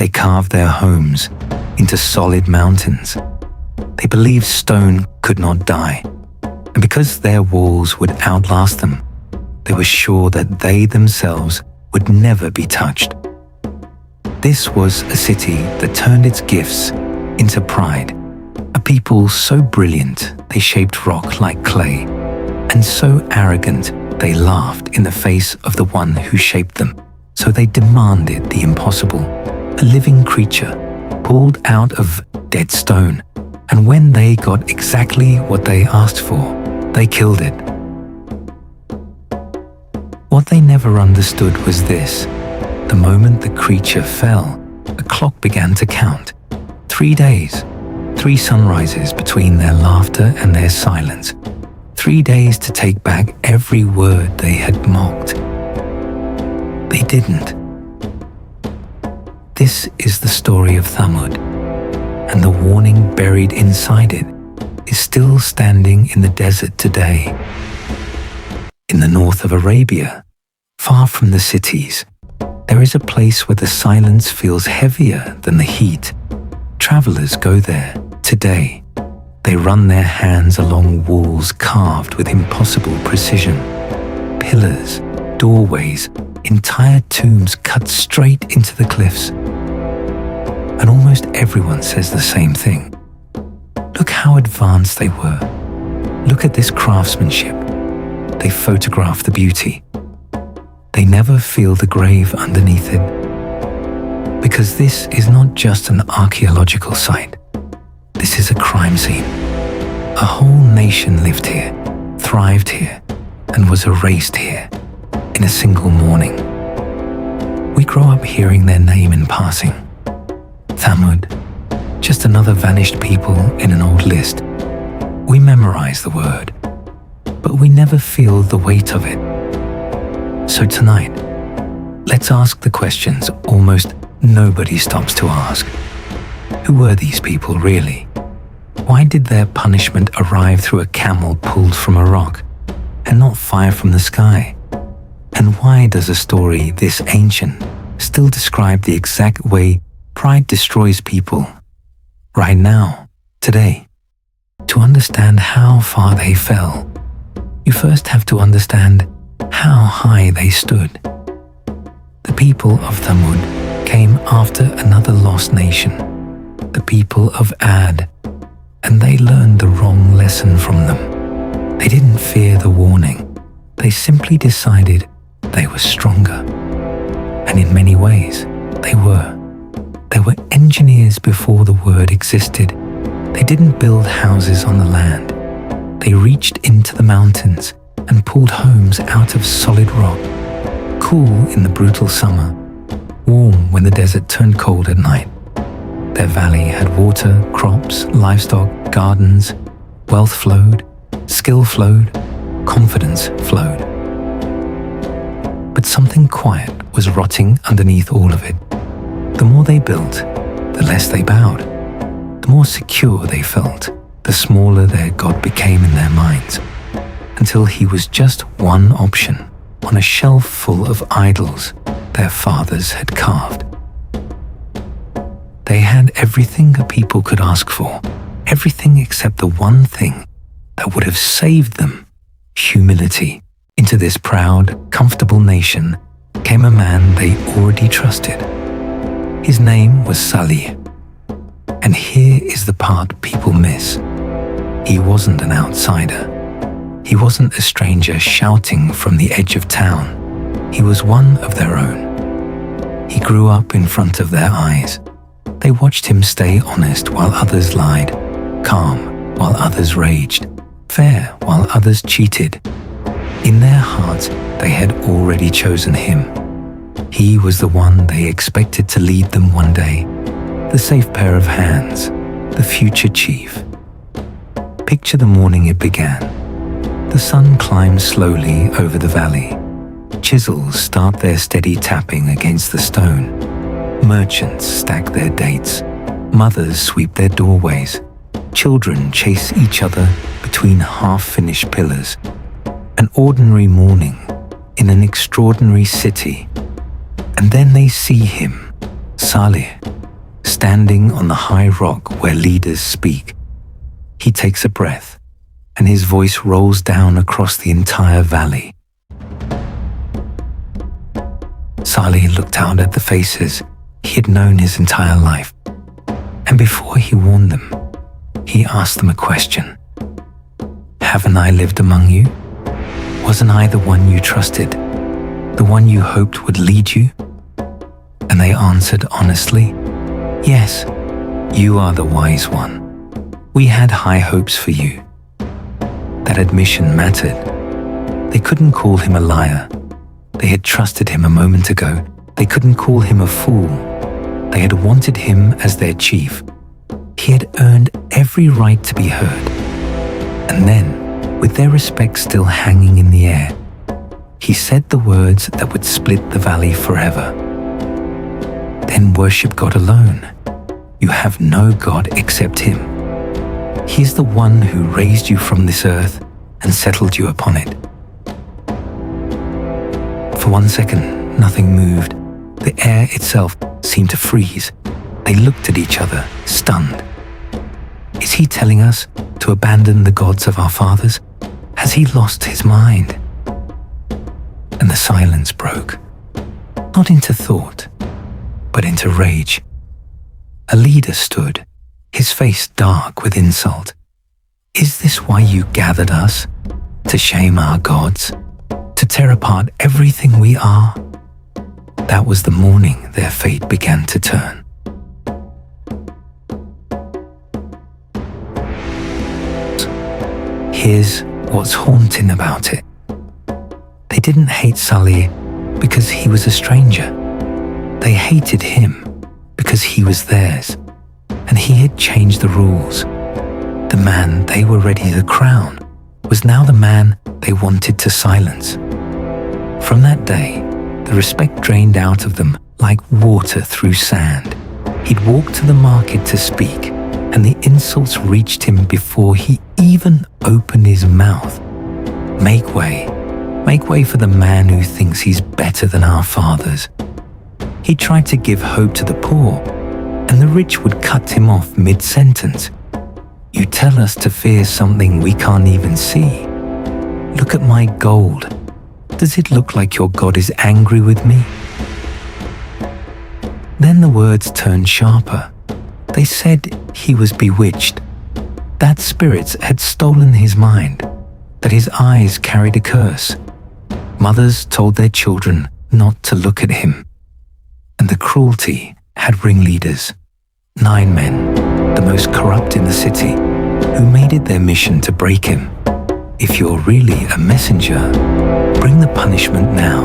They carved their homes into solid mountains. They believed stone could not die, and because their walls would outlast them, they were sure that they themselves would never be touched. This was a city that turned its gifts into pride, a people so brilliant they shaped rock like clay, and so arrogant they laughed in the face of the one who shaped them. So they demanded the impossible, a living creature pulled out of dead stone, and when they got exactly what they asked for, they killed it. What they never understood was this: the moment the creature fell, a clock began to count. 3 days, 3 sunrises between their laughter and their silence. 3 days to take back every word they had mocked. They didn't. This is the story of Thamud, and the warning buried inside it is still standing in the desert today. In the north of Arabia, far from the cities, there is a place where the silence feels heavier than the heat. Travelers go there today. They run their hands along walls carved with impossible precision. Pillars, doorways, entire tombs cut straight into the cliffs. And almost everyone says the same thing. Look how advanced they were. Look at this craftsmanship. They photograph the beauty. They never feel the grave underneath it. Because this is not just an archaeological site. This is a crime scene. A whole nation lived here, thrived here, and was erased here in a single morning. We grow up hearing their name in passing. Thamud, just another vanished people in an old list. We memorize the word, but we never feel the weight of it. So tonight, let's ask the questions almost nobody stops to ask. Who were these people really? Why did their punishment arrive through a camel pulled from a rock and not fire from the sky? And why does a story this ancient still describe the exact way pride destroys people right now, today? To understand how far they fell, you first have to understand how high they stood. The people of Thamud came after another lost nation, the people of Ad, and they learned the wrong lesson from them. They didn't fear the warning. They simply decided they were stronger. And in many ways, they were. They were engineers before the word existed. They didn't build houses on the land. They reached into the mountains and pulled homes out of solid rock, cool in the brutal summer, warm when the desert turned cold at night. Their valley had water, crops, livestock, gardens. Wealth flowed, skill flowed, confidence flowed. But something quiet was rotting underneath all of it. The more they built, the less they bowed. The more secure they felt, the smaller their God became in their minds, until he was just one option on a shelf full of idols their fathers had carved. They had everything a people could ask for, everything except the one thing that would have saved them: humility. Into this proud, comfortable nation came a man they already trusted. His name was Salih. And here is the part people miss. He wasn't an outsider. He wasn't a stranger shouting from the edge of town. He was one of their own. He grew up in front of their eyes. They watched him stay honest while others lied, calm while others raged, fair while others cheated. In their hearts, they had already chosen him. He was the one they expected to lead them one day, the safe pair of hands, the future chief. Picture the morning it began. The sun climbs slowly over the valley. Chisels start their steady tapping against the stone. Merchants stack their dates. Mothers sweep their doorways. Children chase each other between half-finished pillars. An ordinary morning in an extraordinary city. And then they see him, Salih, standing on the high rock where leaders speak. He takes a breath, and his voice rolls down across the entire valley. Salih looked out at the faces he had known his entire life, and before he warned them, he asked them a question. Haven't I lived among you? Wasn't I the one you trusted, the one you hoped would lead you? And they answered honestly, yes, you are the wise one. We had high hopes for you. That admission mattered. They couldn't call him a liar. They had trusted him a moment ago. They couldn't call him a fool. They had wanted him as their chief. He had earned every right to be heard. And then, with their respect still hanging in the air, he said the words that would split the valley forever. Then worship God alone. You have no God except Him. He is the one who raised you from this earth and settled you upon it. For 1 second, nothing moved. The air itself seemed to freeze. They looked at each other, stunned. Is he telling us to abandon the gods of our fathers? Has he lost his mind? And the silence broke, not into thought, but into rage. A leader stood, his face dark with insult. Is this why you gathered us? To shame our gods? To tear apart everything we are? That was the morning their fate began to turn. Here's what's haunting about it. They didn't hate Salih because he was a stranger. They hated him because he was theirs, and he had changed the rules. The man they were ready to crown was now the man they wanted to silence. From that day, the respect drained out of them like water through sand. He'd walk to the market to speak, and the insults reached him before he even opened his mouth. Make way for the man who thinks he's better than our fathers. He tried to give hope to the poor, and the rich would cut him off mid-sentence. You tell us to fear something we can't even see. Look at my gold. Does it look like your God is angry with me? Then the words turned sharper. They said he was bewitched, that spirits had stolen his mind, that his eyes carried a curse. Mothers told their children not to look at him. And the cruelty had ringleaders, 9 men, the most corrupt in the city, who made it their mission to break him. If you're really a messenger, bring the punishment now.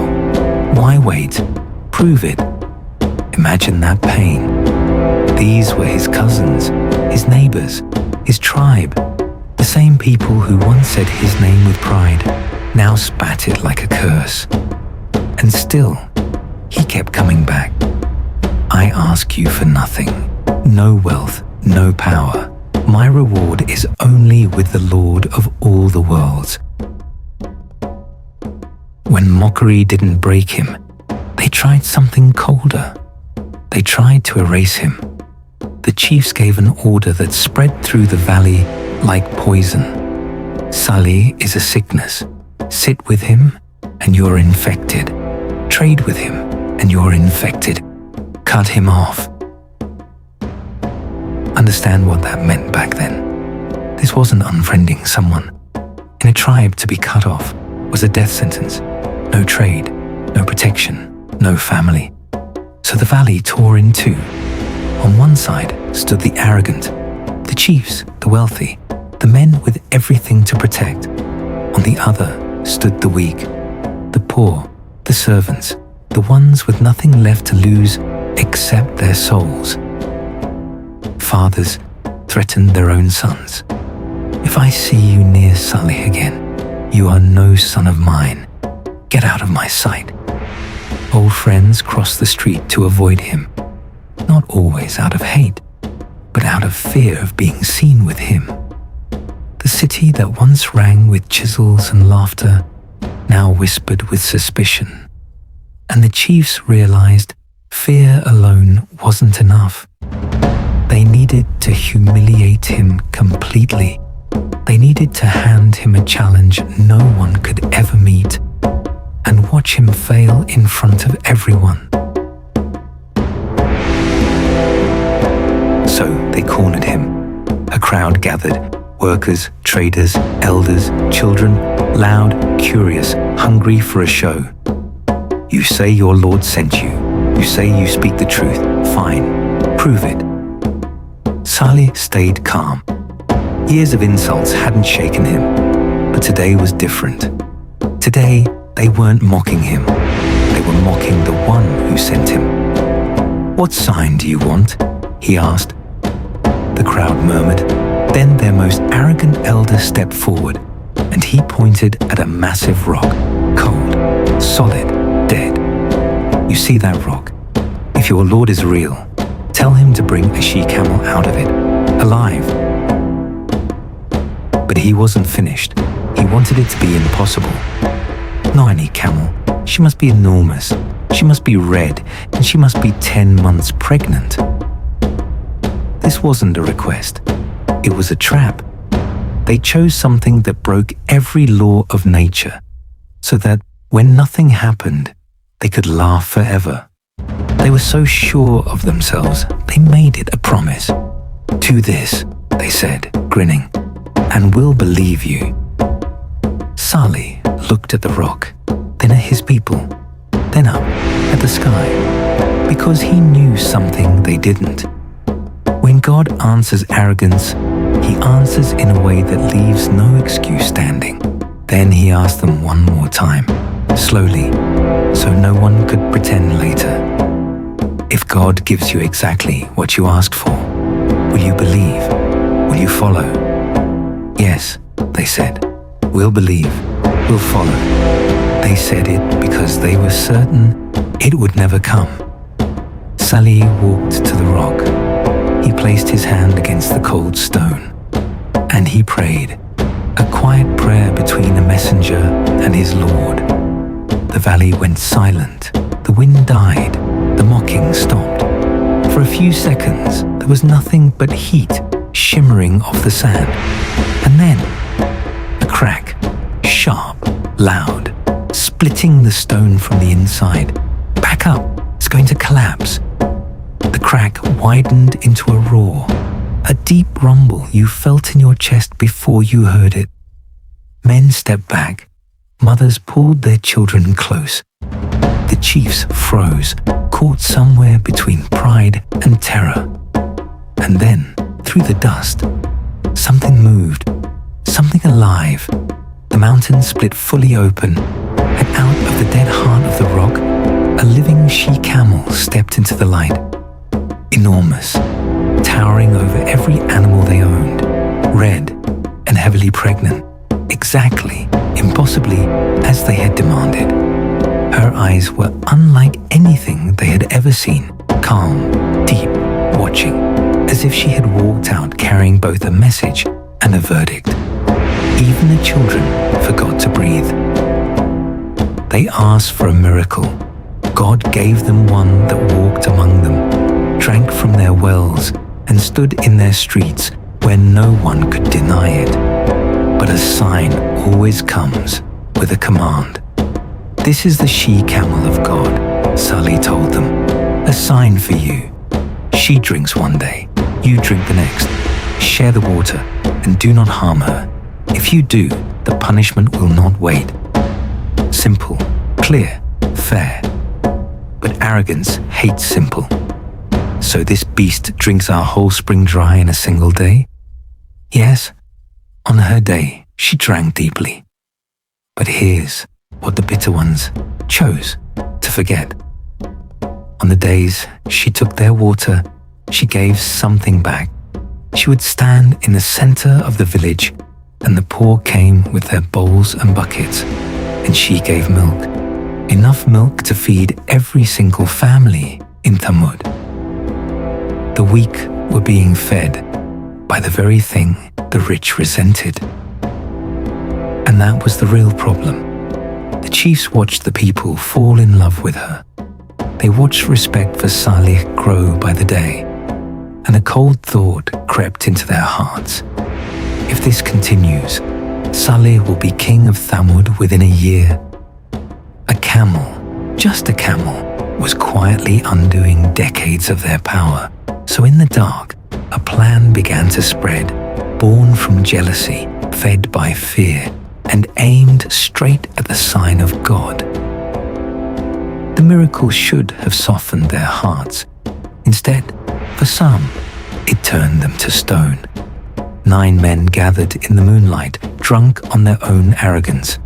Why wait? Prove it. Imagine that pain. These were his cousins, his neighbors, his tribe, the same people who once said his name with pride, now spat it like a curse. And still, he kept coming back. I ask you for nothing, no wealth, no power. My reward is only with the Lord of all the worlds. When mockery didn't break him, they tried something colder. They tried to erase him. The chiefs gave an order that spread through the valley like poison. Salih is a sickness. Sit with him and you're infected. Trade with him and you're infected. Cut him off. Understand what that meant back then. This wasn't unfriending someone. In a tribe, to be cut off was a death sentence. No trade, no protection, no family. So the valley tore in two. On one side stood the arrogant, the chiefs, the wealthy, the men with everything to protect. On the other stood the weak, the poor, the servants, the ones with nothing left to lose except their souls. Fathers threatened their own sons. If I see you near Salih again, you are no son of mine. Get out of my sight. Old friends crossed the street to avoid him, not always out of hate, but out of fear of being seen with him. The city that once rang with chisels and laughter now whispered with suspicion. And the chiefs realized fear alone wasn't enough. They needed to humiliate him completely. They needed to hand him a challenge no one could ever meet and watch him fail in front of everyone. So they cornered him. A crowd gathered, workers, traders, elders, children, loud, curious, hungry for a show. You say your Lord sent you. You say you speak the truth. Fine, prove it. Salih stayed calm. Years of insults hadn't shaken him, but today was different. Today, they weren't mocking him. They were mocking the one who sent him. "What sign do you want?" he asked. The crowd murmured. Then their most arrogant elder stepped forward, and he pointed at a massive rock, cold, solid, dead. "You see that rock? If your Lord is real, tell him to bring a she-camel out of it, alive." But he wasn't finished. He wanted it to be impossible. "Not any camel. She must be enormous. She must be red, and she must be 10 months pregnant." This wasn't a request. It was a trap. They chose something that broke every law of nature, so that when nothing happened, they could laugh forever. They were so sure of themselves, they made it a promise. "Do this," they said, grinning, "and we'll believe you." Salih looked at the rock, then at his people, then up at the sky, because he knew something they didn't. When God answers arrogance, he answers in a way that leaves no excuse standing. Then he asked them one more time, slowly, so no one could pretend later. "If God gives you exactly what you asked for, will you believe? Will you follow?" "Yes," they said. "We'll believe. We'll follow." They said it because they were certain it would never come. Salih walked to the rock. He placed his hand against the cold stone, and he prayed, a quiet prayer between a messenger and his Lord. The valley went silent, the wind died, the mocking stopped. For a few seconds, there was nothing but heat shimmering off the sand. And then, a crack, sharp, loud, splitting the stone from the inside. "Back up, it's going to collapse." The crack widened into a roar, a deep rumble you felt in your chest before you heard it. Men stepped back. Mothers pulled their children close. The chiefs froze, caught somewhere between pride and terror. And then, through the dust, something moved, something alive. The mountain split fully open, and out of the dead heart of the rock, a living she-camel stepped into the light. Enormous, towering over every animal they owned, red and heavily pregnant, exactly, impossibly, as they had demanded. Her eyes were unlike anything they had ever seen, calm, deep, watching, as if she had walked out carrying both a message and a verdict. Even the children forgot to breathe. They asked for a miracle. God gave them one that walked among them, drank from their wells, and stood in their streets where no one could deny it. But a sign always comes with a command. "This is the she-camel of God," Salih told them. "A sign for you. She drinks one day, you drink the next. Share the water and do not harm her. If you do, the punishment will not wait." Simple, clear, fair. But arrogance hates simple. So this beast drinks our whole spring dry in a single day? Yes, on her day, she drank deeply. But here's what the bitter ones chose to forget. On the days she took their water, she gave something back. She would stand in the center of the village, and the poor came with their bowls and buckets, and she gave milk. Enough milk to feed every single family in Thamud. The weak were being fed by the very thing the rich resented. And that was the real problem. The chiefs watched the people fall in love with her. They watched respect for Salih grow by the day. and a cold thought crept into their hearts. If this continues, Salih will be king of Thamud within a year. A camel, just a camel, was quietly undoing decades of their power. So in the dark, a plan began to spread, born from jealousy, fed by fear, and aimed straight at the sign of God. The miracle should have softened their hearts. Instead, for some, it turned them to stone. 9 men gathered in the moonlight, drunk on their own arrogance.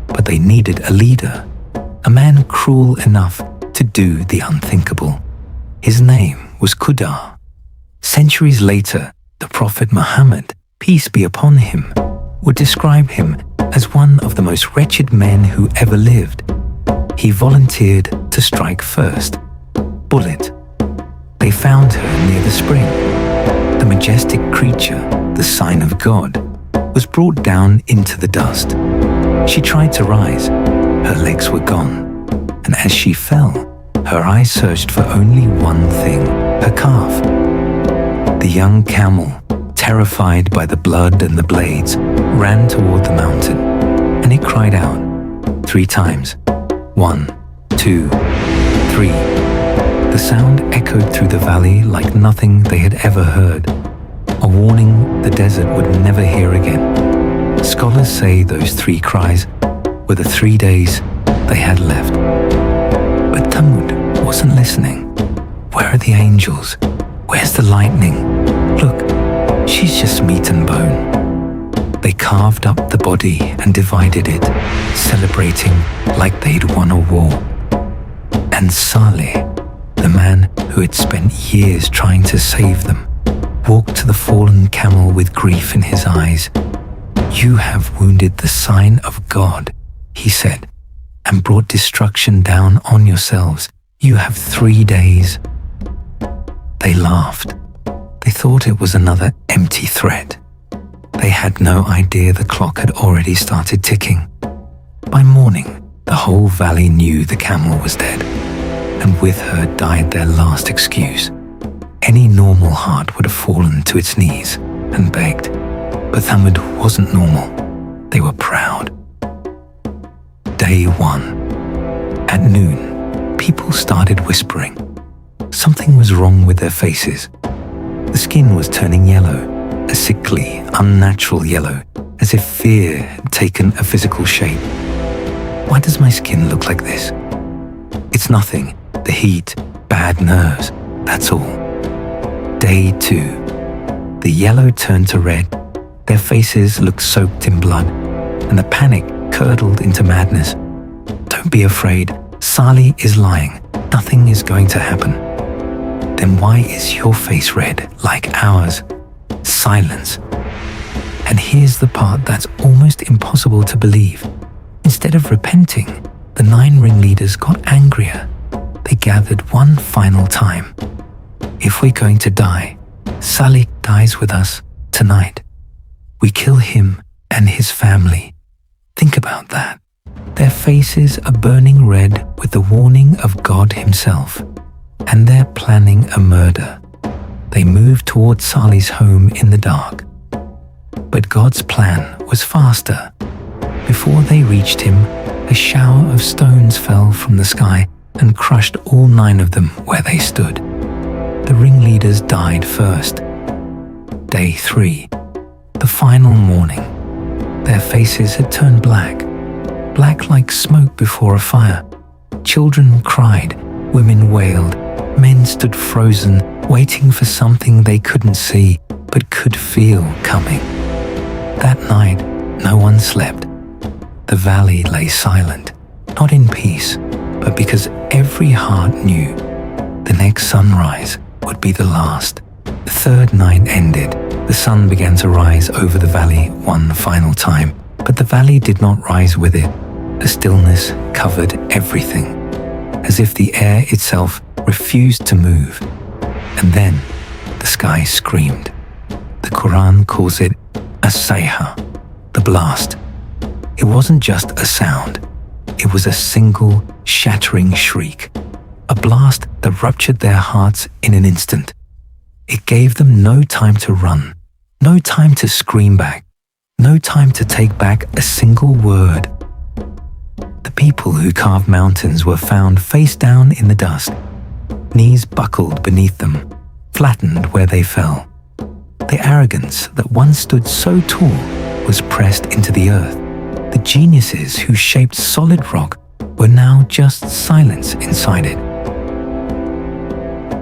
But they needed a leader, a man cruel enough to do the unthinkable. His name was Qudar. Centuries later, the Prophet Muhammad, peace be upon him, would describe him as one of the most wretched men who ever lived. He volunteered to strike first. Bullet. They found her near the spring. The majestic creature, the sign of God, was brought down into the dust. She tried to rise. Her legs were gone. And as she fell, her eyes searched for only one thing, her calf. The young camel, terrified by the blood and the blades, ran toward the mountain, and it cried out 3 times. 1, 2, 3. The sound echoed through the valley like nothing they had ever heard, a warning the desert would never hear again. Scholars say those 3 cries were the 3 days they had left. But Thamud wasn't listening. Where are the angels? Where's the lightning? Look, she's just meat and bone. They carved up the body and divided it, celebrating like they'd won a war. And Salih, the man who had spent years trying to save them, walked to the fallen camel with grief in his eyes. "You have wounded the sign of God," he said, "and brought destruction down on yourselves. You have 3 days. They laughed. They thought it was another empty threat. They had no idea the clock had already started ticking. By morning, the whole valley knew the camel was dead, and with her died their last excuse. Any normal heart would have fallen to its knees and begged. But Thamud wasn't normal. They were proud. Day 1. At noon, people started whispering. Something was wrong with their faces. The skin was turning yellow, a sickly, unnatural yellow, as if fear had taken a physical shape. Why does my skin look like this? It's nothing. The heat, bad nerves, that's all. Day 2. The yellow turned to red. Their faces looked soaked in blood, and the panic curdled into madness. Don't be afraid. Salih is lying. Nothing is going to happen. Then why is your face red like ours? Silence. And here's the part that's almost impossible to believe. Instead of repenting, the 9 ringleaders got angrier. They gathered one final time. If we're going to die, Salih dies with us tonight. We kill him and his family. Think about that. Their faces are burning red with the warning of God himself, and they're planning a murder. They move towards Salih's home in the dark. But God's plan was faster. Before they reached him, a shower of stones fell from the sky and crushed all 9 of them where they stood. The ringleaders died first. Day 3. The final morning. Their faces had turned black. Black like smoke before a fire. Children cried, women wailed, men stood frozen, waiting for something they couldn't see, but could feel coming. That night, no one slept. The valley lay silent, not in peace, but because every heart knew the next sunrise would be the last. The 3rd night ended. The sun began to rise over the valley one final time, but the valley did not rise with it. A stillness covered everything, as if the air itself refused to move. And then the sky screamed. The Quran calls it a sayha, the blast. It wasn't just a sound. It was a single, shattering shriek, a blast that ruptured their hearts in an instant. It gave them no time to run, no time to scream back, no time to take back a single word. The people who carved mountains were found face down in the dust, knees buckled beneath them, flattened where they fell. The arrogance that once stood so tall was pressed into the earth. The geniuses who shaped solid rock were now just silence inside it.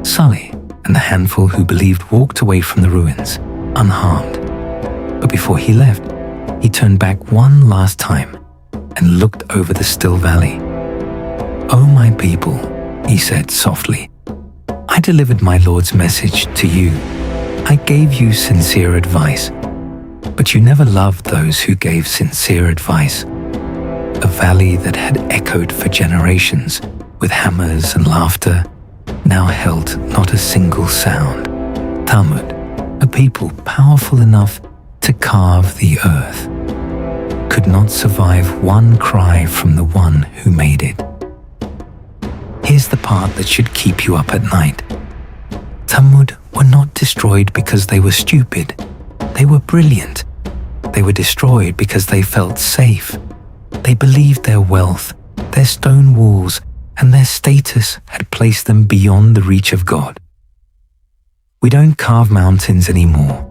Salih and the handful who believed walked away from the ruins, unharmed. But before he left, he turned back one last time and looked over the still valley. "Oh, my people," he said softly, "I delivered my Lord's message to you. I gave you sincere advice, but you never loved those who gave sincere advice." A valley that had echoed for generations with hammers and laughter now held not a single sound. Thamud, a people powerful enough to carve the earth, could not survive one cry from the one who made it. Here's the part that should keep you up at night. Thamud were not destroyed because they were stupid. They were brilliant. They were destroyed because they felt safe. They believed their wealth, their stone walls, and their status had placed them beyond the reach of God. We don't carve mountains anymore,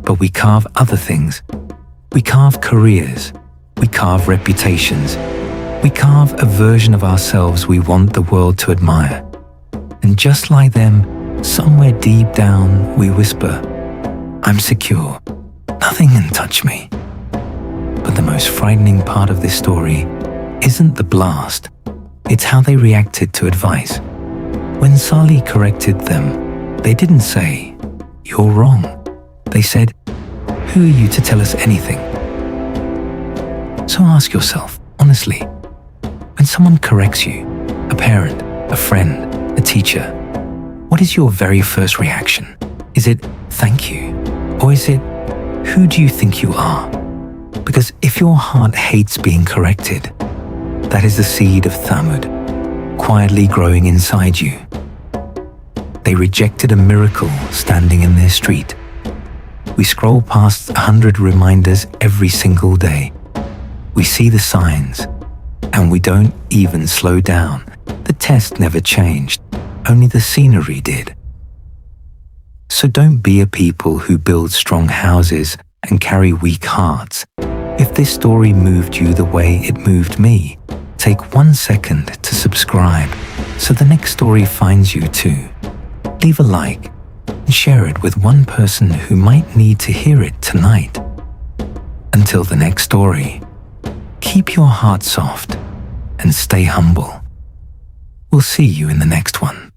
but we carve other things. We carve careers. We carve reputations. We carve a version of ourselves we want the world to admire. And just like them, somewhere deep down we whisper, "I'm secure. Nothing can touch me." But the most frightening part of this story isn't the blast. It's how they reacted to advice. When Salih corrected them, they didn't say, "You're wrong." They said, "Who are you to tell us anything?" So ask yourself, honestly, when someone corrects you, a parent, a friend, a teacher, what is your very first reaction? Is it, "Thank you"? Or is it, "Who do you think you are"? Because if your heart hates being corrected, that is the seed of Thamud, quietly growing inside you. They rejected a miracle standing in their street. We scroll past 100 reminders every single day. We see the signs, and we don't even slow down. The test never changed, only the scenery did. So don't be a people who build strong houses and carry weak hearts. If this story moved you the way it moved me, take 1 second to subscribe so the next story finds you too. Leave a like and share it with one person who might need to hear it tonight. Until the next story, keep your heart soft and stay humble. We'll see you in the next one.